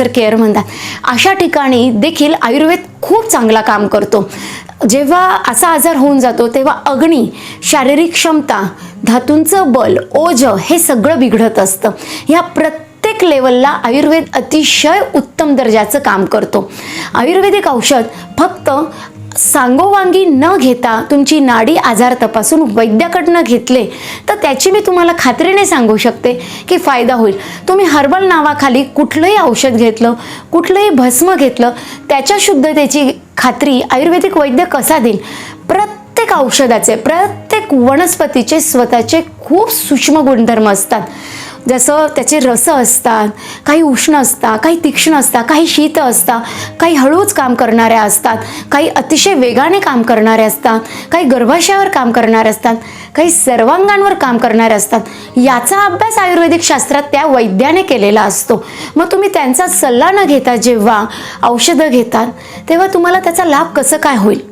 Cancer care म्हणतात, अशा ठिकाणी देखील आयुर्वेद खूप चांगला काम करतो. जेव्हा असा आजार होऊन जातो तेव्हा अग्नी, शारीरिक क्षमता, धातूंचं बल, ओझ हे सगळं बिघडत असतं. ह्या प्रत्येक लेवलला आयुर्वेद अतिशय उत्तम दर्जाचं काम करतो. आयुर्वेदिक औषध फक्त सांगोवांगी न घेता तुमची नाडी आजार तपासून वैद्याकडनं घेतले तर त्याची मी तुम्हाला खात्रीने सांगू शकते की फायदा होईल. तुम्ही हर्बल नावाखाली कुठलंही औषध घेतलं, कुठलंही भस्म घेतलं, त्याच्या शुद्धतेची खात्री आयुर्वेदिक वैद्य कसा देईल? प्रत्येक औषधाचे, प्रत्येक वनस्पतीचे स्वतःचे खूप सूक्ष्म गुणधर्म असतात. जसं त्याचे रस असतात, काही उष्ण असतात, काही तीक्ष्ण असतात, काही शीत असतात, काही हळूच काम करणाऱ्या असतात, काही अतिशय वेगाने काम करणारे असतात, काही गर्भाशयावर काम करणारे असतात, काही सर्वांगांवर काम करणारे असतात. याचा अभ्यास आयुर्वेदिक शास्त्रात त्या वैद्याने केलेला असतो. मग तुम्ही त्यांचा सल्ला न घेता जेव्हा औषधं घेतात तेव्हा तुम्हाला त्याचा लाभ कसं काय होईल?